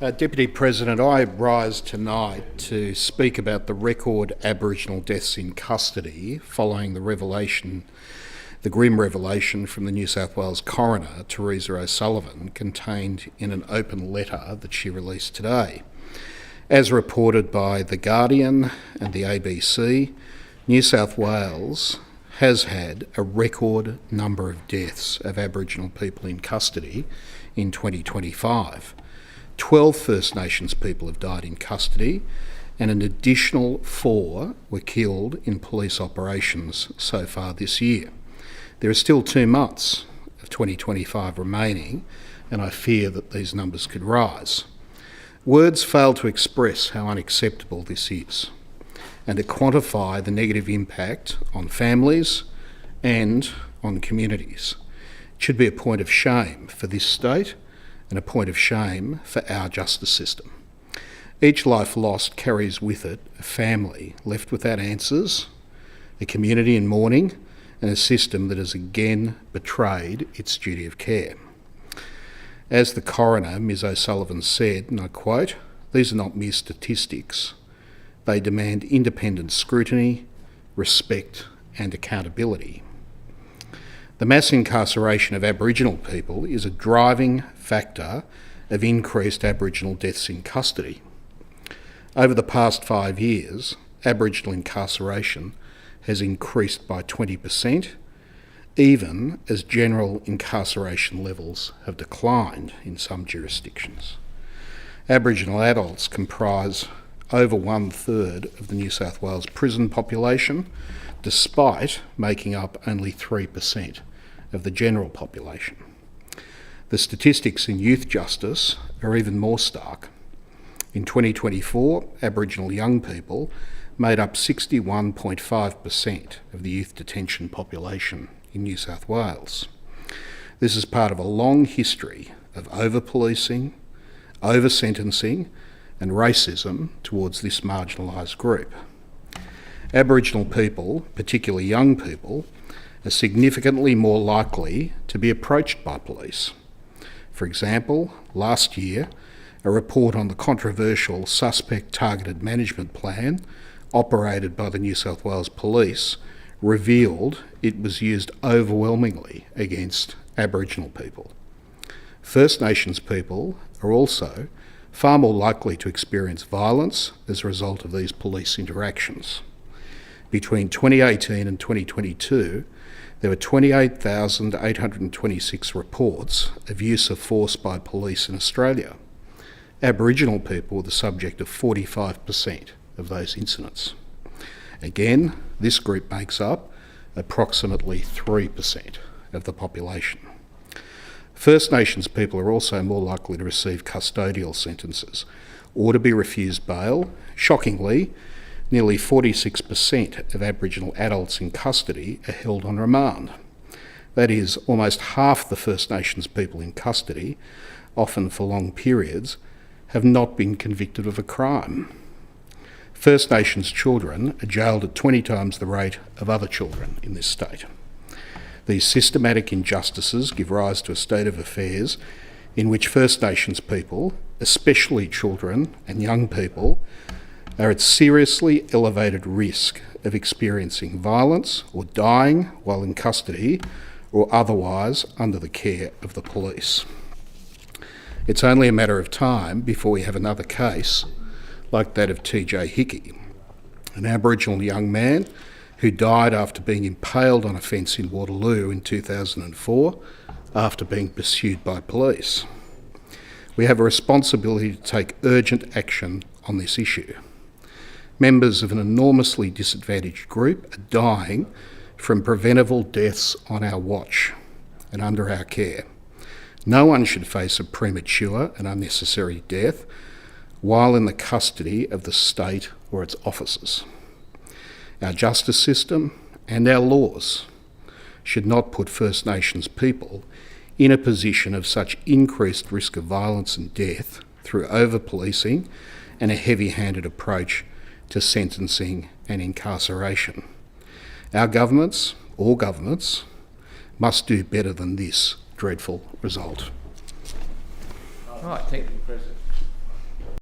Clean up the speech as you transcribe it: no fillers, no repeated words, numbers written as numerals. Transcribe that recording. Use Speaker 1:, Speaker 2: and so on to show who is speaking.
Speaker 1: Deputy President, I rise tonight to speak about the record Aboriginal deaths in custody following the grim revelation from the New South Wales coroner, Teresa O'Sullivan, contained in an open letter that she released today. As reported by The Guardian and the ABC, New South Wales has had a record number of deaths of Aboriginal people in custody in 2025. 12 First Nations people have died in custody, and an additional 4 were killed in police operations so far this year. There are still 2 months of 2025 remaining, and I fear that these numbers could rise. Words fail to express how unacceptable this is, and to quantify the negative impact on families and on communities. It should be a point of shame for this state and a point of shame for our justice system. Each life lost carries with it a family left without answers, a community in mourning, and a system that has again betrayed its duty of care. As the coroner, Ms O'Sullivan, said, and I quote, "These are not mere statistics. They demand independent scrutiny, respect and accountability." The mass incarceration of Aboriginal people is a driving factor of increased Aboriginal deaths in custody. Over the past 5 years, Aboriginal incarceration has increased by 20%, even as general incarceration levels have declined in some jurisdictions. Aboriginal adults comprise over 1/3 of the New South Wales prison population, despite making up only 3% of the general population. The statistics in youth justice are even more stark. In 2024, Aboriginal young people made up 61.5% of the youth detention population in New South Wales. This is part of a long history of over-policing, over-sentencing and racism towards this marginalised group. Aboriginal people, particularly young people, are significantly more likely to be approached by police. For example, last year, a report on the controversial Suspect Targeted Management Plan operated by the New South Wales Police revealed it was used overwhelmingly against Aboriginal people. First Nations people are also far more likely to experience violence as a result of these police interactions. Between 2018 and 2022, there were 28,826 reports of use of force by police in Australia. Aboriginal people were the subject of 45% of those incidents. Again, this group makes up approximately 3% of the population. First Nations people are also more likely to receive custodial sentences or to be refused bail. Shockingly, nearly 46% of Aboriginal adults in custody are held on remand. That is, almost half the First Nations people in custody, often for long periods, have not been convicted of a crime. First Nations children are jailed at 20 times the rate of other children in this state. These systematic injustices give rise to a state of affairs in which First Nations people, especially children and young people, are at seriously elevated risk of experiencing violence or dying while in custody or otherwise under the care of the police. It's only a matter of time before we have another case like that of TJ Hickey, an Aboriginal young man who died after being impaled on a fence in Waterloo in 2004 after being pursued by police. We have a responsibility to take urgent action on this issue. Members of an enormously disadvantaged group are dying from preventable deaths on our watch and under our care. No one should face a premature and unnecessary death while in the custody of the state or its officers. Our justice system and our laws should not put First Nations people in a position of such increased risk of violence and death through over-policing and a heavy-handed approach to sentencing and incarceration. Our governments, all governments, must do better than this dreadful result.
Speaker 2: Right, thank you, President.